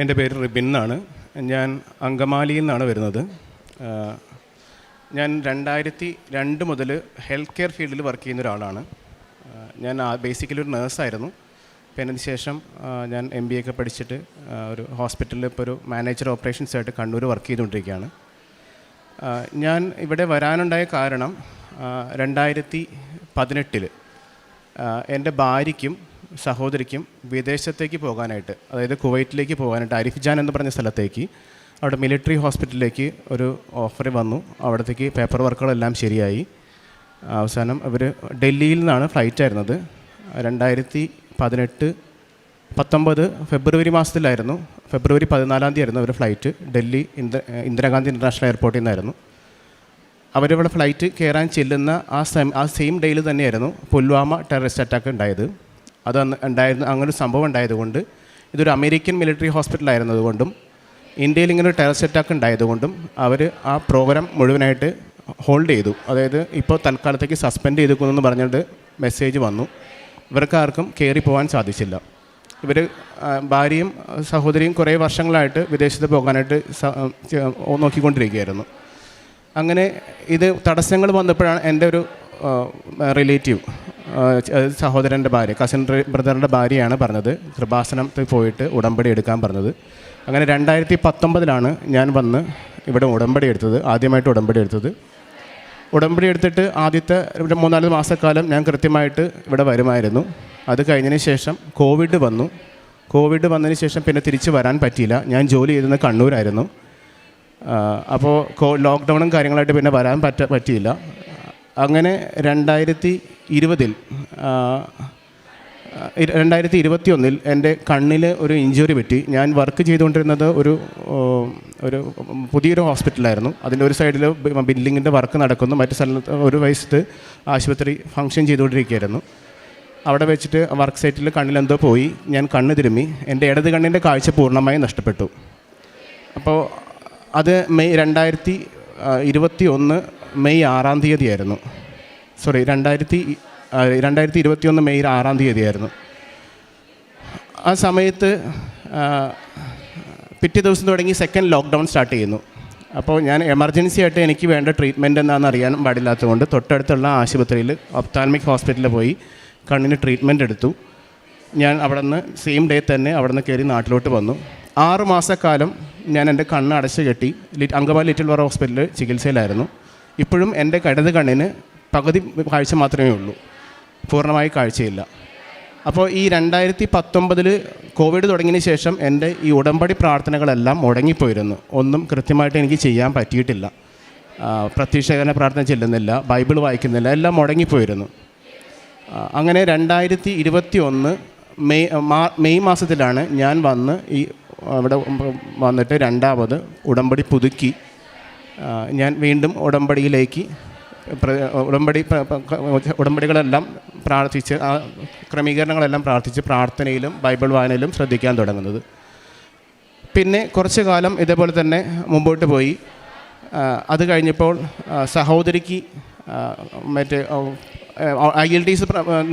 എൻ്റെ പേര് റിബിൻ എന്നാണ്. ഞാൻ അങ്കമാലിയിൽ നിന്നാണ് വരുന്നത്. ഞാൻ 2002 മുതൽ ഹെൽത്ത് കെയർ ഫീൽഡിൽ വർക്ക് ചെയ്യുന്ന ഒരാളാണ്. ഞാൻ ബേസിക്കലി ഒരു നേഴ്സായിരുന്നു. പിന്നെ അതിന് ശേഷം ഞാൻ MBA ഒക്കെ പഠിച്ചിട്ട് ഒരു ഹോസ്പിറ്റലിൽ ഇപ്പോൾ ഒരു മാനേജർ ഓപ്പറേഷൻസ് ആയിട്ട് കണ്ണൂർ വർക്ക് ചെയ്തുകൊണ്ടിരിക്കുകയാണ്. ഞാൻ ഇവിടെ വരാനുണ്ടായ കാരണം 2018 എൻ്റെ ഭാര്യയ്ക്കും സഹോദരിക്കും വിദേശത്തേക്ക് പോകാനായിട്ട്, അതായത് കുവൈറ്റിലേക്ക് പോകാനായിട്ട് അരിഫ്ജാൻ എന്ന് പറഞ്ഞ സ്ഥലത്തേക്ക്, അവിടെ മിലിറ്ററി ഹോസ്പിറ്റലിലേക്ക് ഒരു ഓഫർ വന്നു. അവിടത്തേക്ക് പേപ്പർ വർക്കുകളെല്ലാം ശരിയായി. അവസാനം അവർ ഡൽഹിയിൽ നിന്നാണ് ഫ്ലൈറ്റ് ആയിരുന്നത്. 2019 ഫെബ്രുവരി മാസത്തിലായിരുന്നു. ഫെബ്രുവരി 14 ആയിരുന്നു അവർ ഫ്ലൈറ്റ്. ഡൽഹി ഇന്ദിരാഗാന്ധി ഇൻ്റർനാഷണൽ എയർപോർട്ടിൽ നിന്നായിരുന്നു. അവരിവിടെ ഫ്ലൈറ്റ് കയറാൻ ചെല്ലുന്ന ആ സെയിം ഡേയിൽ തന്നെയായിരുന്നു പുൽവാമ ടെററിസ്റ്റ് അറ്റാക്ക് ഉണ്ടായത്. ഉണ്ടായിരുന്നു. അങ്ങനെ ഒരു സംഭവം ഉണ്ടായതുകൊണ്ട്, ഇതൊരു അമേരിക്കൻ മിലിറ്ററി ഹോസ്പിറ്റലായിരുന്നതുകൊണ്ടും ഇന്ത്യയിൽ ഇങ്ങനെ ഒരു ടെററിസ്റ്റ് അറ്റാക്ക് ഉണ്ടായതുകൊണ്ടും അവർ ആ പ്രോഗ്രാം മുഴുവനായിട്ട് ഹോൾഡ് ചെയ്തു. അതായത് ഇപ്പോൾ തൽക്കാലത്തേക്ക് സസ്പെൻഡ് ചെയ്തിരിക്കുമെന്ന് പറഞ്ഞിട്ട് മെസ്സേജ് വന്നു. ഇവർക്കാർക്കും കയറി പോകാൻ സാധിച്ചില്ല. ഇവർ ഭാര്യയും സഹോദരിയും കുറേ വർഷങ്ങളായിട്ട് വിദേശത്ത് പോകാനായിട്ട് നോക്കിക്കൊണ്ടിരിക്കുകയായിരുന്നു. അങ്ങനെ ഇത് തടസ്സങ്ങൾ വന്നപ്പോഴാണ് എൻ്റെ ഒരു റിലേറ്റീവ്, സഹോദരൻ്റെ ഭാര്യ, കസിൻ ബ്രദറിൻ്റെ ഭാര്യയാണ് പറഞ്ഞത് കൃപാസനത്തിൽ പോയിട്ട് ഉടമ്പടി എടുക്കാൻ പറഞ്ഞത്. അങ്ങനെ 2019 ഞാൻ വന്ന് ഇവിടെ ഉടമ്പടി എടുത്തത്, ആദ്യമായിട്ട് ഉടമ്പടി എടുത്തത്. ഉടമ്പടി എടുത്തിട്ട് ആദ്യത്തെ 3-4 മാസക്കാലം ഞാൻ കൃത്യമായിട്ട് ഇവിടെ വരുമായിരുന്നു. അത് കഴിഞ്ഞതിന് ശേഷം കോവിഡ് വന്നു. കോവിഡ് വന്നതിന് ശേഷം പിന്നെ തിരിച്ച് വരാൻ പറ്റിയില്ല. ഞാൻ ജോലി ചെയ്തിരുന്നത് കണ്ണൂരായിരുന്നു. അപ്പോൾ ലോക്ക്ഡൗണും കാര്യങ്ങളായിട്ട് പിന്നെ വരാൻ പറ്റിയില്ല. അങ്ങനെ 2021 എൻ്റെ കണ്ണിൽ ഒരു ഇഞ്ചുറി പറ്റി. ഞാൻ വർക്ക് ചെയ്തുകൊണ്ടിരുന്നത് ഒരു പുതിയൊരു ഹോസ്പിറ്റലായിരുന്നു. അതിൻ്റെ ഒരു സൈഡിൽ ബിൽഡിങ്ങിൻ്റെ വർക്ക് നടക്കുന്നു, മറ്റു സ്ഥലത്ത് ഒരു വയസ്സത്ത് ആശുപത്രി ഫങ്ഷൻ ചെയ്തുകൊണ്ടിരിക്കുകയായിരുന്നു. അവിടെ വെച്ചിട്ട് വർക്ക് സൈറ്റിൽ കണ്ണിലെന്തോ പോയി. ഞാൻ കണ്ണ് തിരുമ്മി. എൻ്റെ ഇടത് കണ്ണിൻ്റെ കാഴ്ച പൂർണ്ണമായി നഷ്ടപ്പെട്ടു. അപ്പോൾ അത് 2021 മെയ് 6 ആയിരുന്നു. 2021 മെയ് 6 ആയിരുന്നു. ആ സമയത്ത് പിറ്റേ ദിവസം തുടങ്ങി സെക്കൻഡ് ലോക്ക്ഡൗൺ സ്റ്റാർട്ട് ചെയ്യുന്നു. അപ്പോൾ ഞാൻ എമർജൻസി ആയിട്ട് എനിക്ക് വേണ്ട ട്രീറ്റ്മെൻറ്റ് എന്താണെന്ന് അറിയാൻ പാടില്ലാത്തതുകൊണ്ട് തൊട്ടടുത്തുള്ള ആശുപത്രിയിൽ ഒപ്താൽമിക് ഹോസ്പിറ്റലിൽ പോയി കണ്ണിന് ട്രീറ്റ്മെൻറ്റ് എടുത്തു. ഞാൻ അവിടെ നിന്ന് സെയിം ഡേ തന്നെ അവിടെ നിന്ന് കയറി നാട്ടിലോട്ട് വന്നു. 6 മാസക്കാലം ഞാൻ എൻ്റെ കണ്ണ് അടച്ചു കെട്ടി അങ്കമാലി ലിറ്റിൽ വർ ഹോസ്പിറ്റലിൽ ചികിത്സയിലായിരുന്നു. ഇപ്പോഴും എൻ്റെ ഇടത് കണ്ണിന് പകുതി കാഴ്ച മാത്രമേ ഉള്ളൂ, പൂർണ്ണമായി കാഴ്ചയില്ല. അപ്പോൾ ഈ 2019 കോവിഡ് തുടങ്ങിയതിന് ശേഷം എൻ്റെ ഈ ഉടമ്പടി പ്രാർത്ഥനകളെല്ലാം മുടങ്ങിപ്പോയിരുന്നു. ഒന്നും കൃത്യമായിട്ട് എനിക്ക് ചെയ്യാൻ പറ്റിയിട്ടില്ല. പ്രത്യക്ഷീകരണ പ്രാർത്ഥന ചെല്ലുന്നില്ല, ബൈബിൾ വായിക്കുന്നില്ല, എല്ലാം മുടങ്ങിപ്പോയിരുന്നു. അങ്ങനെ 2021 മെയ് മാസത്തിലാണ് ഞാൻ വന്ന് ഇവിടെ വന്നിട്ട് രണ്ടാമത് ഉടമ്പടി പുതുക്കി ഞാൻ വീണ്ടും ഉടമ്പടികളെല്ലാം പ്രാർത്ഥിച്ച്, ആ ക്രമീകരണങ്ങളെല്ലാം പ്രാർത്ഥിച്ച് പ്രാർത്ഥനയിലും ബൈബിൾ വായനയിലും ശ്രദ്ധിക്കാൻ തുടങ്ങുന്നത്. പിന്നെ കുറച്ച് കാലം ഇതേപോലെ തന്നെ മുമ്പോട്ട് പോയി. അത് കഴിഞ്ഞപ്പോൾ സഹോദരിക്ക് മറ്റേ IELTS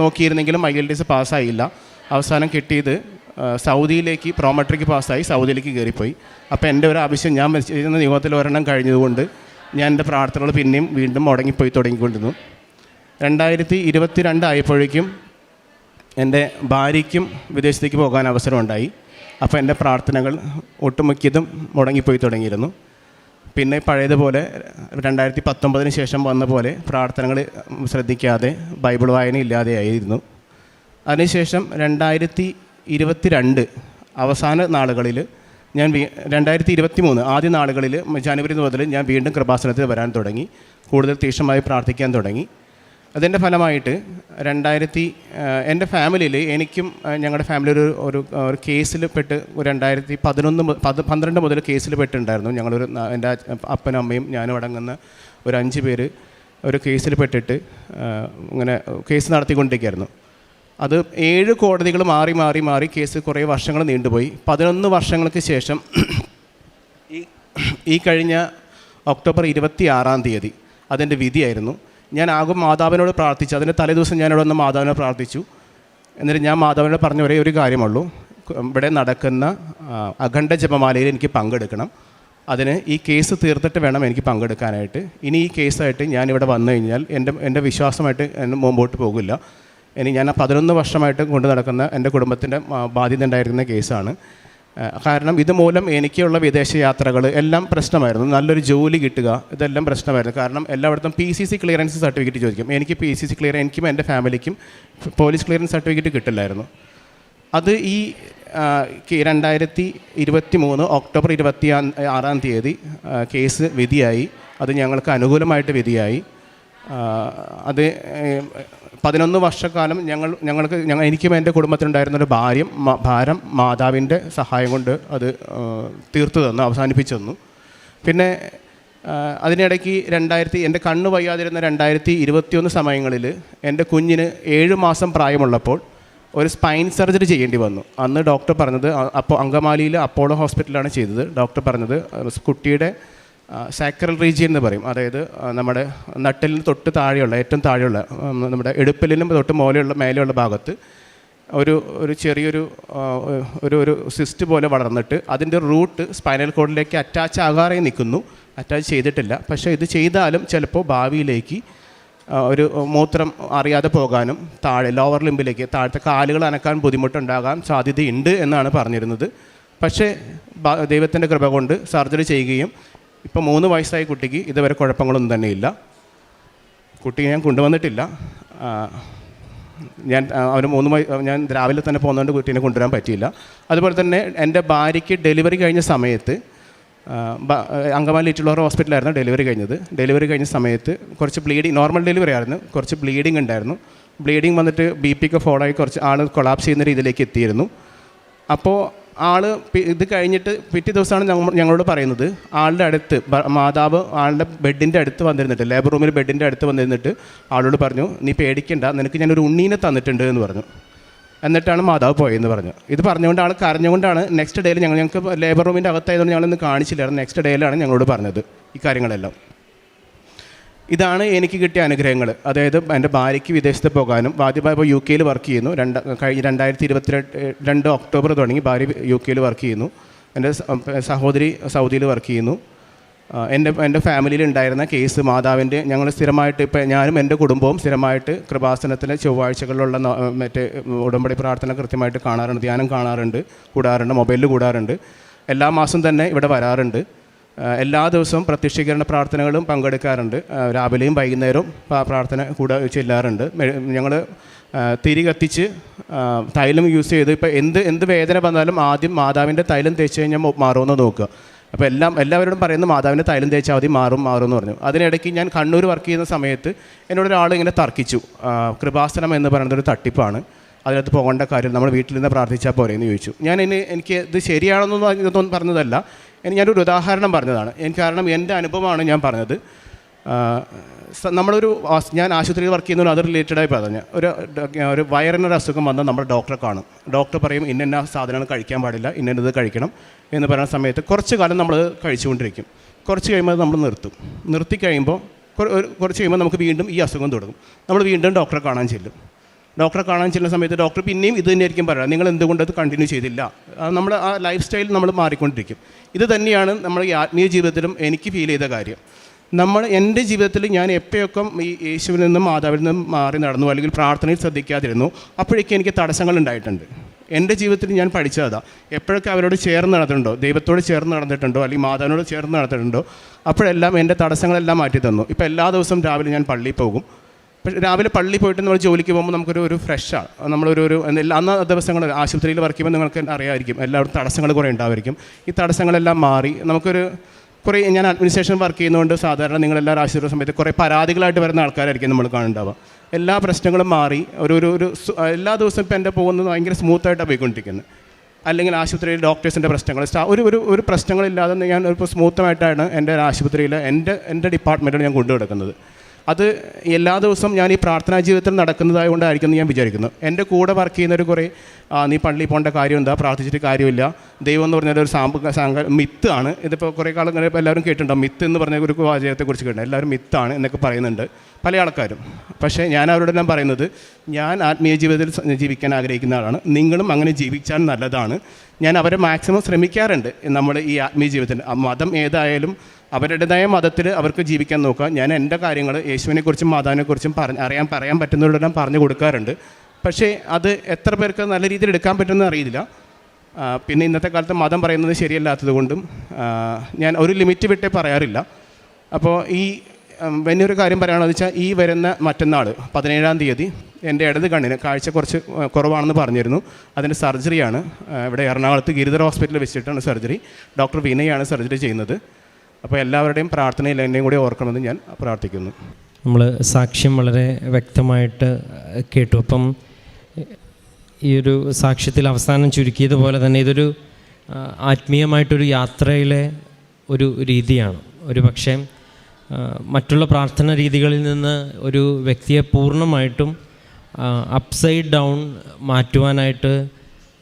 നോക്കിയിരുന്നെങ്കിലും IELTS പാസ്സായില്ല. അവസാനം കിട്ടിയത് സൗദിയിലേക്ക് പ്രോമെട്രിക്ക് പാസ്സായി സൗദിയിലേക്ക് കയറിപ്പോയി. അപ്പോൾ എൻ്റെ ഒരു ആവശ്യം, ഞാൻ ചെയ്യുന്ന നിയമത്തിൽ ഒരെണ്ണം കഴിഞ്ഞതുകൊണ്ട് ഞാൻ എൻ്റെ പ്രാർത്ഥനകൾ പിന്നെയും വീണ്ടും തുടങ്ങിക്കൊണ്ടിരുന്നു. 2022 ആയപ്പോഴേക്കും എൻ്റെ ഭാര്യയ്ക്കും വിദേശത്തേക്ക് പോകാൻ അവസരമുണ്ടായി. അപ്പോൾ എൻ്റെ പ്രാർത്ഥനകൾ ഒട്ടുമിക്കതും തുടങ്ങിയിരുന്നു. പിന്നെ പഴയതുപോലെ 2019 ശേഷം വന്ന പോലെ പ്രാർത്ഥനകൾ ശ്രദ്ധിക്കാതെ ബൈബിൾ വായന ഇല്ലാതെയായിരുന്നു. അതിനുശേഷം 2022 അവസാന നാളുകളിൽ ഞാൻ 2023 ആദ്യ നാളുകളിൽ ജനുവരി മുതൽ ഞാൻ വീണ്ടും കൃപാസനത്തിൽ വരാൻ തുടങ്ങി, കൂടുതൽ തീക്ഷണമായി പ്രാർത്ഥിക്കാൻ തുടങ്ങി. അതിൻ്റെ ഫലമായിട്ട് എൻ്റെ ഫാമിലിയിൽ എനിക്കും ഞങ്ങളുടെ ഫാമിലി ഒരു കേസിൽ പെട്ട് 2012 മുതൽ കേസിൽ പെട്ടിട്ടുണ്ടായിരുന്നു. എൻ്റെ അപ്പനും അമ്മയും ഞാനും അടങ്ങുന്ന ഒരു 5 പേര് ഒരു കേസിൽ പെട്ടിട്ട് ഇങ്ങനെ കേസ് നടത്തിക്കൊണ്ടിരിക്കുകയായിരുന്നു. അത് 7 കോടതികൾ മാറി കേസ് കുറേ വർഷങ്ങൾ നീണ്ടുപോയി. 11 വർഷങ്ങൾക്ക് ശേഷം ഈ കഴിഞ്ഞ ഒക്ടോബർ 26 അതിൻ്റെ വിധിയായിരുന്നു. ഞാൻ ആകും മാതാവിനോട് പ്രാർത്ഥിച്ചു. അതിൻ്റെ തലേദിവസം ഞാനിവിടെ വന്ന് മാതാവിനോട് പ്രാർത്ഥിച്ചു. എന്നിട്ട് ഞാൻ മാതാവിനോട് പറഞ്ഞ ഒരേ ഒരു കാര്യമുള്ളൂ, ഇവിടെ നടക്കുന്ന അഖണ്ഡ ജപമാലയിൽ എനിക്ക് പങ്കെടുക്കണം. അതിന് ഈ കേസ് തീർത്തിട്ട് വേണം എനിക്ക് പങ്കെടുക്കാനായിട്ട്. ഇനി ഈ കേസായിട്ട് ഞാനിവിടെ വന്നു കഴിഞ്ഞാൽ എൻ്റെ വിശ്വാസമായിട്ട് മുമ്പോട്ട് പോകില്ല. ഇനി ഞാൻ 11 വർഷമായിട്ട് കൊണ്ടു നടക്കുന്ന എൻ്റെ കുടുംബത്തിൻ്റെ ബാധ്യത ഉണ്ടായിരിക്കുന്ന കേസാണ്. കാരണം ഇതുമൂലം എനിക്കുള്ള വിദേശ യാത്രകൾ എല്ലാം പ്രശ്നമായിരുന്നു. നല്ലൊരു ജോലി കിട്ടുക ഇതെല്ലാം പ്രശ്നമായിരുന്നു. കാരണം എല്ലായിടത്തും PCC ക്ലിയറൻസ് സർട്ടിഫിക്കറ്റ് ചോദിക്കും. എനിക്ക് PCC ക്ലിയറൻസ്, എനിക്കും എൻ്റെ ഫാമിലിക്കും പോലീസ് ക്ലിയറൻസ് സർട്ടിഫിക്കറ്റ് കിട്ടില്ലായിരുന്നു. അത് ഈ 2023 ഒക്ടോബർ 26 കേസ് വിധിയായി. അത് ഞങ്ങൾക്ക് അനുകൂലമായിട്ട് വിധിയായി. അത് 11 വർഷക്കാലം എനിക്കും എൻ്റെ കുടുംബത്തിനുണ്ടായിരുന്നൊരു ഭാരം മാതാവിൻ്റെ സഹായം കൊണ്ട് അത് തീർത്തു തന്നു, അവസാനിപ്പിച്ചു തന്നു. പിന്നെ അതിനിടയ്ക്ക് എൻ്റെ കണ്ണ് വയ്യാതിരുന്ന 2021 സമയങ്ങളിൽ എൻ്റെ കുഞ്ഞിന് 7 മാസം പ്രായമുള്ളപ്പോൾ ഒരു സ്പൈൻ സർജറി ചെയ്യേണ്ടി വന്നു. അന്ന് ഡോക്ടർ പറഞ്ഞത്, അപ്പോൾ അങ്കമാലിയിൽ അപ്പോളോ ഹോസ്പിറ്റലാണ് ചെയ്തത്. ഡോക്ടർ പറഞ്ഞത് കുട്ടിയുടെ സാക്രൽ റീജിയൻ എന്ന് പറയും, അതായത് നമ്മുടെ നട്ടലിന് തൊട്ട് താഴെയുള്ള, ഏറ്റവും താഴെയുള്ള, നമ്മുടെ ഇടുപ്പിലിനും തൊട്ട് മേലെയുള്ള ഭാഗത്ത് ഒരു ചെറിയൊരു ഒരു സിസ്റ്റ് പോലെ വളർന്നിട്ട് അതിൻ്റെ റൂട്ട് സ്പൈനൽ കോഡിലേക്ക് അറ്റാച്ച് ആകാതെ നിൽക്കുന്നു. അറ്റാച്ച് ചെയ്തിട്ടില്ല. പക്ഷേ ഇത് ചെയ്താലും ചിലപ്പോൾ ഭാവിയിലേക്ക് ഒരു മൂത്രം അറിയാതെ പോകാനും ലോവർ ലിംബിലേക്ക് താഴത്തെ കാലുകൾ അനക്കാൻ ബുദ്ധിമുട്ടുണ്ടാകാൻ സാധ്യതയുണ്ട് എന്നാണ് പറഞ്ഞിരുന്നത്. പക്ഷേ ദൈവത്തിൻ്റെ കൃപ കൊണ്ട് സർജറി ചെയ്യുകയും ഇപ്പോൾ 3 വയസ്സായ കുട്ടിക്ക് ഇതുവരെ കുഴപ്പങ്ങളൊന്നും തന്നെയില്ല. കുട്ടിയെ ഞാൻ കൊണ്ടുവന്നിട്ടില്ല. ഞാൻ രാവിലെ തന്നെ പോകുന്നതുകൊണ്ട് കുട്ടീനെ കൊണ്ടുവരാൻ പറ്റിയില്ല. അതുപോലെ തന്നെ എൻ്റെ ഭാര്യയ്ക്ക് ഡെലിവറി കഴിഞ്ഞ സമയത്ത് അങ്കമാലി ലിറ്റിൽ ഹോസ്പിറ്റലായിരുന്നു ഡെലിവറി കഴിഞ്ഞ സമയത്ത് കുറച്ച് നോർമൽ ഡെലിവറി ആയിരുന്നു, കുറച്ച് ബ്ലീഡിങ് ഉണ്ടായിരുന്നു. ബ്ലീഡിങ് വന്നിട്ട് BP ഒക്കെ ഫോളോ ആയി കുറച്ച് ആൾ കൊളാപ്സ് ചെയ്യുന്ന രീതിയിലേക്ക് എത്തിയിരുന്നു. അപ്പോൾ ഇത് കഴിഞ്ഞിട്ട് പിറ്റേ ദിവസമാണ് ഞങ്ങളോട് പറയുന്നത്, ആളുടെ അടുത്ത് മാതാവ് ആളുടെ ബെഡിൻ്റെ അടുത്ത് വന്നിരുന്നിട്ട്, ലേബർ റൂമിൽ ബെഡിൻ്റെ അടുത്ത് വന്നിരുന്നിട്ട് ആളോട് പറഞ്ഞു, നീ പേടിക്കണ്ട, നിനക്ക് ഞാനൊരു ഉണ്ണീനെ തന്നിട്ടുണ്ട് എന്ന് പറഞ്ഞു. എന്നിട്ടാണ് മാതാവ് പോയെന്ന് പറഞ്ഞു. ഇത് പറഞ്ഞുകൊണ്ട് ആൾ കരഞ്ഞുകൊണ്ടാണ് നെക്സ്റ്റ് ഡേയിൽ ഞങ്ങൾക്ക് ലേബർ റൂമിൻ്റെ അകത്തായതുകൊണ്ട് ഞങ്ങളൊന്ന് കാണിച്ചില്ലായിരുന്നു. നെക്സ്റ്റ് ഡേയിലാണ് ഞങ്ങളോട് പറഞ്ഞത് ഈ കാര്യങ്ങളെല്ലാം. ഇതാണ് എനിക്ക് കിട്ടിയ അനുഗ്രഹങ്ങൾ. അതായത് എൻ്റെ ഭാര്യയ്ക്ക് വിദേശത്ത് പോകാനും, ആദ്യമായി ഇപ്പോൾ UK വർക്ക് ചെയ്യുന്നു. കഴിഞ്ഞ 2022 ഒക്ടോബർ തുടങ്ങി ഭാര്യ UK വർക്ക് ചെയ്യുന്നു. എൻ്റെ സഹോദരി സൗദിയിൽ വർക്ക് ചെയ്യുന്നു. എൻ്റെ ഫാമിലിയിൽ ഉണ്ടായിരുന്ന കേസ് മാതാവിൻ്റെ ഞങ്ങൾ സ്ഥിരമായിട്ട് ഇപ്പോൾ ഞാനും എൻ്റെ കുടുംബവും സ്ഥിരമായിട്ട് കൃപാസനത്തിലെ ചൊവ്വാഴ്ചകളിലുള്ള മറ്റേ ഉടമ്പടി പ്രാർത്ഥന കൃത്യമായിട്ട് കാണാറുണ്ട്, ധ്യാനം കൂടാറുണ്ട്, മൊബൈലിൽ കൂടാറുണ്ട്. എല്ലാ മാസം തന്നെ ഇവിടെ വരാറുണ്ട്. എല്ലാ ദിവസവും പ്രത്യക്ഷീകരണ പ്രാർത്ഥനകളും പങ്കെടുക്കാറുണ്ട്. രാവിലെയും വൈകുന്നേരവും പ്രാർത്ഥന ചെല്ലാറുണ്ട്. ഞങ്ങൾ തിരി കത്തിച്ച് തൈലം യൂസ് ചെയ്ത് ഇപ്പോൾ എന്ത് വേദന വന്നാലും ആദ്യം മാതാവിൻ്റെ തൈലം തേച്ച് കഴിഞ്ഞാൽ മാറുമെന്ന് നോക്കുക. അപ്പോൾ എല്ലാവരോടും പറയുന്നത് മാതാവിൻ്റെ തൈലം തേച്ചാൽ മതി, മാറും എന്ന് പറഞ്ഞു. അതിനിടയ്ക്ക് ഞാൻ കണ്ണൂർ വർക്ക് ചെയ്യുന്ന സമയത്ത് എന്നോടൊരാൾ ഇങ്ങനെ തർക്കിച്ചു, കൃപാസനം എന്ന് പറയുന്നതൊരു തട്ടിപ്പാണ്, അതിനകത്ത് പോകേണ്ട കാര്യം നമ്മൾ വീട്ടിൽ നിന്ന് പ്രാർത്ഥിച്ചാൽ പോരെ എന്ന് ചോദിച്ചു. എനിക്ക് ഇത് ശരിയാണെന്നൊന്നും പറഞ്ഞതല്ല, ഞാനൊരു ഉദാഹരണം പറഞ്ഞതാണ്. കാരണം എൻ്റെ അനുഭവമാണ് ഞാൻ പറഞ്ഞത്. ഞാൻ ആശുപത്രിയിൽ വർക്ക് ചെയ്യുന്നതിന് അത് റിലേറ്റഡായി പറഞ്ഞ ഒരു വയറിനൊരു അസുഖം വന്നാൽ നമ്മൾ ഡോക്ടറെ കാണും. ഡോക്ടർ പറയും ഇന്ന സാധനങ്ങൾ കഴിക്കാൻ പാടില്ല, ഇന്നത് കഴിക്കണം എന്ന് പറയുന്ന സമയത്ത് കുറച്ച് കാലം നമ്മൾ കഴിച്ചുകൊണ്ടിരിക്കും. കുറച്ച് കഴിയുമ്പോൾ നമ്മൾ നിർത്തി കഴിയുമ്പോൾ കുറച്ച് കഴിയുമ്പോൾ നമുക്ക് വീണ്ടും ഈ അസുഖം തുടങ്ങും. നമ്മൾ വീണ്ടും ഡോക്ടറെ കാണാൻ ചെല്ലുന്ന സമയത്ത് ഡോക്ടർ പിന്നെയും ഇത് തന്നെയായിരിക്കും പറയുക, നിങ്ങൾ എന്തുകൊണ്ട് അത് കണ്ടിന്യൂ ചെയ്തില്ല. നമ്മൾ ആ ലൈഫ് സ്റ്റൈൽ നമ്മൾ മാറിക്കൊണ്ടിരിക്കും. ഇത് തന്നെയാണ് നമ്മുടെ ഈ ആത്മീയ ജീവിതത്തിലും എനിക്ക് ഫീൽ ചെയ്ത കാര്യം. എൻ്റെ ജീവിതത്തിൽ ഞാൻ എപ്പോഴൊക്കെ ഈ യേശുവിൽ നിന്നും മാതാവിൽ നിന്നും മാറി നടന്നു, അല്ലെങ്കിൽ പ്രാർത്ഥനയിൽ ശ്രദ്ധിക്കാതിരുന്നു, അപ്പോഴേക്കും എനിക്ക് തടസ്സങ്ങൾ ഉണ്ടായിട്ടുണ്ട്. എൻ്റെ ജീവിതത്തിൽ ഞാൻ പഠിച്ചതാണ്, എപ്പോഴൊക്കെ അവരോട് ചേർന്ന് നടന്നിട്ടുണ്ടോ, ദൈവത്തോട് ചേർന്ന് നടന്നിട്ടുണ്ടോ, അല്ലെങ്കിൽ മാതാവിനോട് ചേർന്ന് നടന്നിട്ടുണ്ടോ, അപ്പോഴെല്ലാം എൻ്റെ തടസ്സങ്ങളെല്ലാം മാറ്റി തന്നു. ഇപ്പോൾ എല്ലാ ദിവസവും രാവിലെ ഞാൻ പള്ളിയിൽ പോകും. പക്ഷേ രാവിലെ പള്ളിയിൽ പോയിട്ട് നമ്മൾ ജോലിക്ക് പോകുമ്പോൾ നമുക്കൊരു ഫ്രഷാണ്. അന്ന് ദിവസങ്ങൾ ആശുപത്രിയിൽ വർക്ക് ചെയ്യുമ്പോൾ നിങ്ങൾക്ക് അറിയാമായിരിക്കും, എല്ലാവരും തടസ്സങ്ങൾ കുറേ ഉണ്ടാവുമായിരിക്കും. ഈ തടസ്സങ്ങളെല്ലാം മാറി ഞാൻ അഡ്മിനിസ്ട്രേഷൻ വർക്ക് ചെയ്യുന്നതുകൊണ്ട് സാധാരണ നിങ്ങളെല്ലാവരും ആശുപത്രി സമയത്ത് കുറേ പരാതികളായിട്ട് വരുന്ന ആൾക്കാരായിരിക്കും നമ്മൾ കാണുന്നുണ്ടാവുക. എല്ലാ പ്രശ്നങ്ങളും മാറി എല്ലാ ദിവസവും ഇപ്പോൾ എൻ്റെ പോകുന്നത് ഭയങ്കര സ്മൂത്തായിട്ടാണ് പോയിക്കൊണ്ടിരിക്കുന്നത്. അല്ലെങ്കിൽ ആശുപത്രിയിൽ ഡോക്ടേഴ്സിൻ്റെ പ്രശ്നങ്ങൾ ഒരു പ്രശ്നങ്ങളില്ലാതെ ഞാൻ ഇപ്പോൾ സ്മൂത്തമായിട്ടാണ് എൻ്റെ ആശുപത്രിയിൽ എൻ്റെ ഡിപ്പാർട്ട്മെൻറ്റിൽ ഞാൻ കൊണ്ടുനടക്കുന്നത്. അത് എല്ലാ ദിവസവും ഞാൻ ഈ പ്രാർത്ഥനാ ജീവിതത്തിൽ നടക്കുന്നതായതുകൊണ്ടായിരിക്കും എന്ന് ഞാൻ വിചാരിക്കുന്നു. എൻ്റെ കൂടെ വർക്ക് ചെയ്യുന്നവർ കുറേ നീ പള്ളിയിൽ പോകേണ്ട കാര്യം എന്താ, പ്രാർത്ഥിച്ചിട്ട് കാര്യമില്ല, ദൈവം എന്ന് പറഞ്ഞാൽ ഒരു മിത്താണ്. ഇതിപ്പോൾ കുറേ കാലം ഇങ്ങനെ എല്ലാവരും കേട്ടിട്ടുണ്ടാവും, മിത്ത് എന്ന് പറഞ്ഞ ഒരു വാചകത്തെക്കുറിച്ച് കേട്ടിട്ടുണ്ട്. എല്ലാവരും മിത്താണ് എന്നൊക്കെ പറയുന്നുണ്ട് പല ആൾക്കാരും. പക്ഷേ ഞാൻ അവരോടെല്ലാം പറയുന്നത്, ഞാൻ ആത്മീയ ജീവിതത്തിൽ ജീവിക്കാൻ ആഗ്രഹിക്കുന്ന ആളാണ്, നിങ്ങളും അങ്ങനെ ജീവിച്ചാൽ നല്ലതാണ്. ഞാൻ അവരെ മാക്സിമം ശ്രമിക്കാറുണ്ട് നമ്മുടെ ഈ ആത്മീയ ജീവിതത്തിൽ. മതം ഏതായാലും അവരുടേതായ മതത്തിൽ അവർക്ക് ജീവിക്കാൻ നോക്കുക. ഞാൻ എൻ്റെ കാര്യങ്ങൾ യേശുവിനെക്കുറിച്ചും മാതാവിനെക്കുറിച്ചും പറയാൻ പറ്റുന്നവരോടെല്ലാം പറഞ്ഞു കൊടുക്കാറുണ്ട്. പക്ഷേ അത് എത്ര പേർക്ക് നല്ല രീതിയിൽ എടുക്കാൻ പറ്റുമെന്ന് അറിയില്ല. പിന്നെ ഇന്നത്തെ കാലത്ത് മതം പറയുന്നത് ശരിയല്ലാത്തത് കൊണ്ടും ഞാൻ ഒരു ലിമിറ്റ് വിട്ടേ പറയാറില്ല. അപ്പോൾ ഈ വലിയൊരു കാര്യം പറയുകയാണെന്ന് വെച്ചാൽ, ഈ വരുന്ന മറ്റന്നാൾ 17-ാം തീയതി എൻ്റെ ഇടത് കണ്ണിന് കാഴ്ച കുറച്ച് കുറവാണെന്ന് പറഞ്ഞിരുന്നു. അതിൻ്റെ സർജറിയാണ്. ഇവിടെ എറണാകുളത്ത് ഗിരിധർ ഹോസ്പിറ്റലിൽ വെച്ചിട്ടാണ് സർജറി. ഡോക്ടർ വിനയാണ് സർജറി ചെയ്യുന്നത്. അപ്പോൾ എല്ലാവരുടെയും പ്രാർത്ഥനയിൽ എന്നെയും കൂടി ഓർക്കണമെന്ന് ഞാൻ പ്രാർത്ഥിക്കുന്നു. നമ്മൾ സാക്ഷ്യം വളരെ വ്യക്തമായിട്ട് കേട്ടു. അപ്പം ഈ ഒരു സാക്ഷ്യത്തിൽ അവസാനം ചുരുക്കിയതുപോലെ തന്നെ ഇതൊരു ആത്മീയമായിട്ടൊരു യാത്രയിലെ ഒരു രീതിയാണ്. ഒരു പക്ഷേ മറ്റുള്ള പ്രാർത്ഥന രീതികളിൽ നിന്ന് ഒരു വ്യക്തിയെ പൂർണ്ണമായിട്ടും അപ്സൈഡ് ഡൗൺ മാറ്റുവാനായിട്ട്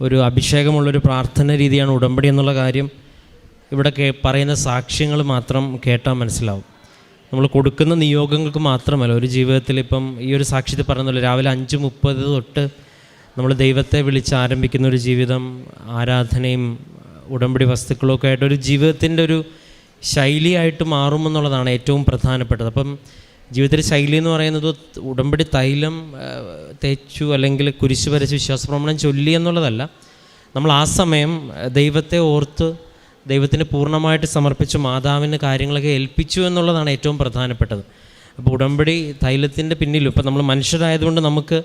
ഒരു അഭിഷേകമുള്ളൊരു പ്രാർത്ഥന രീതിയാണ് ഉടമ്പടി എന്നുള്ള കാര്യം ഇവിടെ പറയുന്ന സാക്ഷ്യങ്ങൾ മാത്രം കേട്ടാൽ മനസ്സിലാവും. നമ്മൾ കൊടുക്കുന്ന നിയോഗങ്ങൾക്ക് മാത്രമല്ല, ഒരു ജീവിതത്തിൽ ഇപ്പം ഈ ഒരു സാക്ഷ്യത്തിൽ പറയുന്നല്ലോ, രാവിലെ 5:30 തൊട്ട് നമ്മൾ ദൈവത്തെ വിളിച്ച് ആരംഭിക്കുന്ന ഒരു ജീവിതം ആരാധനയും ഉടമ്പടി വസ്തുക്കളൊക്കെ ആയിട്ട് ഒരു ജീവിതത്തിൻ്റെ ഒരു ശൈലിയായിട്ട് മാറുമെന്നുള്ളതാണ് ഏറ്റവും പ്രധാനപ്പെട്ടത്. അപ്പം ജീവിതത്തിലെ ശൈലി എന്ന് പറയുന്നത് ഉടമ്പടി തൈലം തേച്ചു അല്ലെങ്കിൽ കുരിശ് വരച്ച് വിശ്വാസപ്രമാണം ചൊല്ലി എന്നുള്ളതല്ല. നമ്മൾ ആ സമയം ദൈവത്തെ ഓർത്ത് ദൈവത്തിന് പൂർണ്ണമായിട്ട് സമർപ്പിച്ചു മാതാവിന് കാര്യങ്ങളൊക്കെ ഏൽപ്പിച്ചു എന്നുള്ളതാണ് ഏറ്റവും പ്രധാനപ്പെട്ടത്. അപ്പോൾ ഉടമ്പടി തൈലത്തിൻ്റെ പിന്നിലും ഇപ്പം നമ്മൾ മനുഷ്യരായതുകൊണ്ട് നമുക്ക്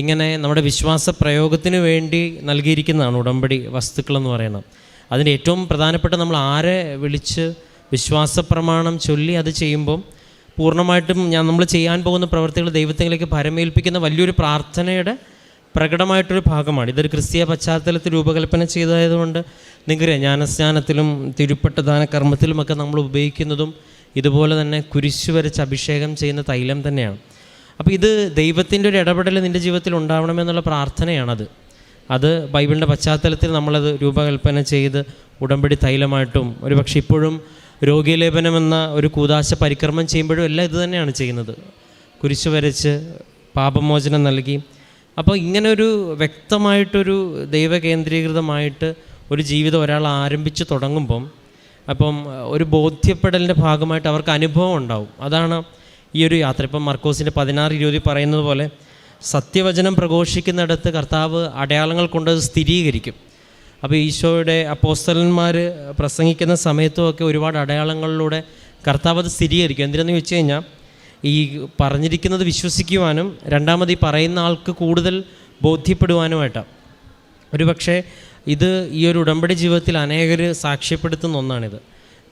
ഇങ്ങനെ നമ്മുടെ വിശ്വാസ പ്രയോഗത്തിന് വേണ്ടി നൽകിയിരിക്കുന്നതാണ് ഉടമ്പടി വസ്തുക്കളെന്ന് പറയുന്നത്. അതിൻ്റെ ഏറ്റവും പ്രധാനപ്പെട്ട നമ്മൾ ആരെ വിളിച്ച് വിശ്വാസപ്രമാണം ചൊല്ലി അത് ചെയ്യുമ്പം പൂർണ്ണമായിട്ടും നമ്മൾ ചെയ്യാൻ പോകുന്ന പ്രവൃത്തികൾ ദൈവത്തിലേക്ക് പരമേൽപ്പിക്കുന്ന വലിയൊരു പ്രാർത്ഥനയുടെ പ്രകടമായിട്ടൊരു ഭാഗമാണ്. ഇതൊരു ക്രിസ്തീയ പശ്ചാത്തലത്തിൽ രൂപകൽപ്പന ചെയ്തതായതുകൊണ്ട് നിങ്ങൾക്കറിയാം, ജ്ഞാനസ്നാനത്തിലും തിരുപ്പട്ടദാന കർമ്മത്തിലുമൊക്കെ നമ്മൾ ഉപയോഗിക്കുന്നതും ഇതുപോലെ തന്നെ കുരിശു വരച്ച് അഭിഷേകം ചെയ്യുന്ന തൈലം തന്നെയാണ്. അപ്പോൾ ഇത് ദൈവത്തിൻ്റെ ഒരു ഇടപെടൽ നിൻ്റെ ജീവിതത്തിൽ ഉണ്ടാവണമെന്നുള്ള പ്രാർത്ഥനയാണത്. അത് ബൈബിളിൻ്റെ പശ്ചാത്തലത്തിൽ നമ്മളത് രൂപകൽപ്പന ചെയ്ത് ഉടമ്പടി തൈലമായിട്ടും ഒരുപക്ഷെ ഇപ്പോഴും രോഗീലേപനം എന്ന ഒരു കൂദാശ പരിക്രമം ചെയ്യുമ്പോഴും എല്ലാം ഇത് തന്നെയാണ് ചെയ്യുന്നത്. കുരിശു വരച്ച് പാപമോചനം നൽകി. അപ്പോൾ ഇങ്ങനൊരു വ്യക്തമായിട്ടൊരു ദൈവകേന്ദ്രീകൃതമായിട്ട് ഒരു ജീവിതം ഒരാൾ ആരംഭിച്ച് തുടങ്ങുമ്പം അപ്പം ഒരു ബോധ്യപ്പെടലിൻ്റെ ഭാഗമായിട്ട് അവർക്ക് അനുഭവം ഉണ്ടാവും. അതാണ് ഈ ഒരു യാത്ര. ഇപ്പം മർക്കോസിൻ്റെ 16:20 പറയുന്നത് പോലെ സത്യവചനം പ്രഘോഷിക്കുന്നിടത്ത് കർത്താവ് അടയാളങ്ങൾ കൊണ്ട് അത് സ്ഥിരീകരിക്കും. അപ്പോൾ ഈശോയുടെ അപ്പോസ്തലന്മാർ പ്രസംഗിക്കുന്ന സമയത്തുമൊക്കെ ഒരുപാട് അടയാളങ്ങളിലൂടെ കർത്താവ് അത് സ്ഥിരീകരിക്കും. എന്തിനെന്ന് ചോദിച്ചു കഴിഞ്ഞാൽ, ഈ പറഞ്ഞിരിക്കുന്നത് വിശ്വസിക്കുവാനും രണ്ടാമത് ഈ പറയുന്ന ആൾക്ക് കൂടുതൽ ബോധ്യപ്പെടുവാനുമായിട്ടാണ്. ഒരുപക്ഷെ ഇത് ഈ ഒരു ഉടമ്പടി ജീവിതത്തിൽ അനേകർ സാക്ഷ്യപ്പെടുത്തുന്ന ഒന്നാണിത്.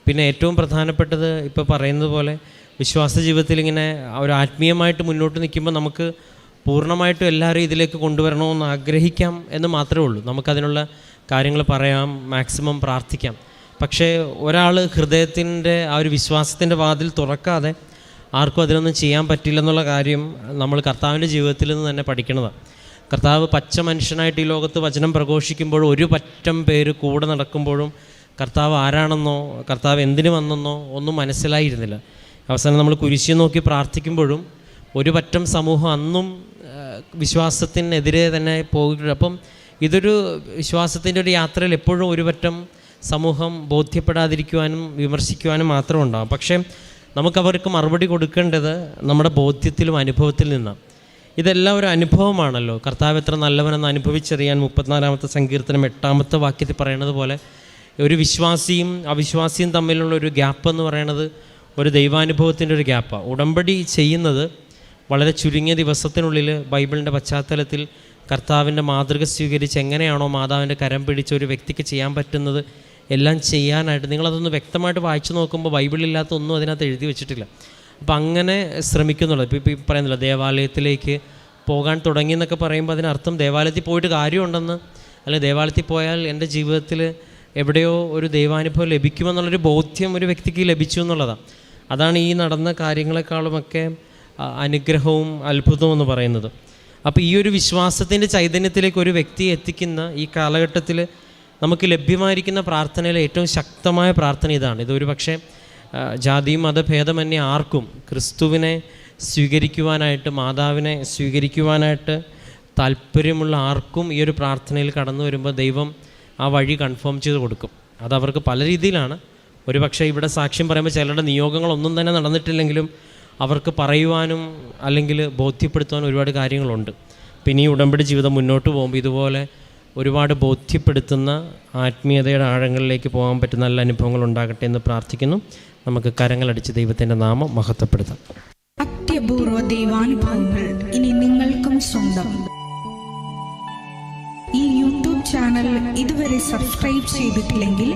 പിന്നെ ഏറ്റവും പ്രധാനപ്പെട്ടത് ഇപ്പോൾ പറയുന്നത് പോലെ വിശ്വാസ ജീവിതത്തിൽ ഇങ്ങനെ ഒരു ആത്മീയമായിട്ട് മുന്നോട്ട് നിൽക്കുമ്പോൾ നമുക്ക് പൂർണ്ണമായിട്ടും എല്ലാവരും ഇതിലേക്ക് കൊണ്ടുവരണമെന്ന് ആഗ്രഹിക്കാം എന്ന് മാത്രമേ ഉള്ളൂ. നമുക്കതിനുള്ള കാര്യങ്ങൾ പറയാം, മാക്സിമം പ്രാർത്ഥിക്കാം. പക്ഷേ ഒരാൾ ഹൃദയത്തിൻ്റെ ആ ഒരു വിശ്വാസത്തിൻ്റെ വാതിൽ തുറക്കാതെ ആർക്കും അതിനൊന്നും ചെയ്യാൻ പറ്റില്ലെന്നുള്ള കാര്യം നമ്മൾ കർത്താവിൻ്റെ ജീവിതത്തിൽ നിന്ന് തന്നെ പഠിക്കണതാണ്. കർത്താവ് പച്ച മനുഷ്യനായിട്ട് ഈ ലോകത്ത് വചനം പ്രഘോഷിക്കുമ്പോഴും ഒരു പറ്റം പേര് കൂടെ നടക്കുമ്പോഴും കർത്താവ് ആരാണെന്നോ കർത്താവ് എന്തിനു വന്നെന്നോ ഒന്നും മനസ്സിലായിരുന്നില്ല. അവസാനം നമ്മൾ കുരിശിയെ നോക്കി പ്രാർത്ഥിക്കുമ്പോഴും ഒരു പറ്റം സമൂഹം അന്നും വിശ്വാസത്തിനെതിരെ തന്നെ പോയിട്ടുണ്ട്. അപ്പം ഇതൊരു വിശ്വാസത്തിൻ്റെ ഒരു യാത്രയിൽ എപ്പോഴും ഒരു പറ്റം സമൂഹം ബോധ്യപ്പെടാതിരിക്കുവാനും വിമർശിക്കുവാനും മാത്രം ഉണ്ടാകും. പക്ഷേ നമുക്കവർക്ക് മറുപടി കൊടുക്കേണ്ടത് നമ്മുടെ ബോധ്യത്തിലും അനുഭവത്തിൽ നിന്നാണ്. ഇതെല്ലാം ഒരു അനുഭവമാണല്ലോ. കർത്താവ് എത്ര നല്ലവനെന്ന് അനുഭവിച്ചറിയാൻ 34-ാമത്തെ സങ്കീർത്തനം 8-ാമത്തെ വാക്യത്തിൽ പറയണത് പോലെ ഒരു വിശ്വാസിയും അവിശ്വാസിയും തമ്മിലുള്ള ഒരു ഗ്യാപ്പ് എന്ന് പറയണത് ഒരു ദൈവാനുഭവത്തിൻ്റെ ഒരു ഗ്യാപ്പാണ്. ഉടമ്പടി ചെയ്യുന്നത് വളരെ ചുരുങ്ങിയ ദിവസത്തിനുള്ളിൽ ബൈബിളിൻ്റെ പശ്ചാത്തലത്തിൽ കർത്താവിൻ്റെ മാതൃക സ്വീകരിച്ച് എങ്ങനെയാണോ മാതാവിൻ്റെ കരം പിടിച്ച് ഒരു വ്യക്തിക്ക് ചെയ്യാൻ പറ്റുന്നത് എല്ലാം ചെയ്യാനായിട്ട് നിങ്ങളതൊന്ന് വ്യക്തമായിട്ട് വായിച്ചു നോക്കുമ്പോൾ ബൈബിളില്ലാത്ത ഒന്നും അതിനകത്ത് എഴുതി വെച്ചിട്ടില്ല. അപ്പം അങ്ങനെ ശ്രമിക്കുന്നുള്ളത്. ഇപ്പോൾ ഈ പറയുന്നില്ല ദേവാലയത്തിലേക്ക് പോകാൻ തുടങ്ങി എന്നൊക്കെ പറയുമ്പോൾ അതിനർത്ഥം ദേവാലയത്തിൽ പോയിട്ട് കാര്യമുണ്ടെന്ന്, അല്ലെങ്കിൽ ദേവാലയത്തിൽ പോയാൽ എൻ്റെ ജീവിതത്തിൽ എവിടെയോ ഒരു ദൈവാനുഭവം ലഭിക്കുമെന്നുള്ളൊരു ബോധ്യം ഒരു വ്യക്തിക്ക് ലഭിച്ചു എന്നുള്ളതാണ്. അതാണ് ഈ നടന്ന കാര്യങ്ങളെക്കാളുമൊക്കെ അനുഗ്രഹവും അത്ഭുതവും എന്ന് പറയുന്നത്. അപ്പോൾ ഈ ഒരു വിശ്വാസത്തിൻ്റെ ചൈതന്യത്തിലേക്ക് ഒരു വ്യക്തിയെ എത്തിക്കുന്ന ഈ കാലഘട്ടത്തിൽ നമുക്ക് ലഭ്യമായിരിക്കുന്ന പ്രാർത്ഥനയിലെ ഏറ്റവും ശക്തമായ പ്രാർത്ഥന ഇതാണ്. ഇതൊരു പക്ഷേ ജാതി മതഭേദമന്യേ ആർക്കും ക്രിസ്തുവിനെ സ്വീകരിക്കുവാനായിട്ട്, മാതാവിനെ സ്വീകരിക്കുവാനായിട്ട് താല്പര്യമുള്ള ആർക്കും ഈ ഒരു പ്രാർത്ഥനയിൽ കടന്നു വരുമ്പോൾ ദൈവം ആ വഴി കൺഫേം ചെയ്ത് കൊടുക്കും. അതവർക്ക് പല രീതിയിലാണ്. ഒരു പക്ഷേ ഇവിടെ സാക്ഷ്യം പറയുമ്പോൾ ചിലരുടെ നിയോഗങ്ങളൊന്നും തന്നെ നടന്നിട്ടില്ലെങ്കിലും അവർക്ക് പറയുവാനും അല്ലെങ്കിൽ ബോധ്യപ്പെടുത്തുവാനും ഒരുപാട് കാര്യങ്ങളുണ്ട്. പിന്നെ ഈ ഉടമ്പടി ജീവിതം മുന്നോട്ട് പോകുമ്പോൾ ഇതുപോലെ ഒരുപാട് ബോധ്യപ്പെടുത്തുന്ന ആത്മീയതയുടെ ആഴങ്ങളിലേക്ക് പോകാൻ പറ്റുന്ന നല്ല അനുഭവങ്ങൾ ഉണ്ടാകട്ടെ എന്ന് പ്രാർത്ഥിക്കുന്നു. നമുക്ക് കരങ്ങളടിച്ച് ദൈവത്തിൻ്റെ നാമം മഹത്വപ്പെടുത്താം. അത്യപൂർവ ദൈവാനുഭവങ്ങൾ ഇനി നിങ്ങൾക്കും സ്വന്തം. ഈ യൂട്യൂബ് ചാനൽ ഇതുവരെ സബ്സ്ക്രൈബ് ചെയ്തിട്ടില്ലെങ്കിൽ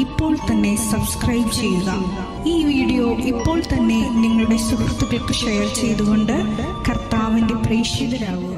ഇപ്പോൾ തന്നെ സബ്സ്ക്രൈബ് ചെയ്യുക. ഈ വീഡിയോ ഇപ്പോൾ തന്നെ നിങ്ങളുടെ സുഹൃത്തുക്കൾക്ക് ഷെയർ ചെയ്തുകൊണ്ട് കർത്താവിൻ്റെ പ്രേക്ഷിതരാകുക.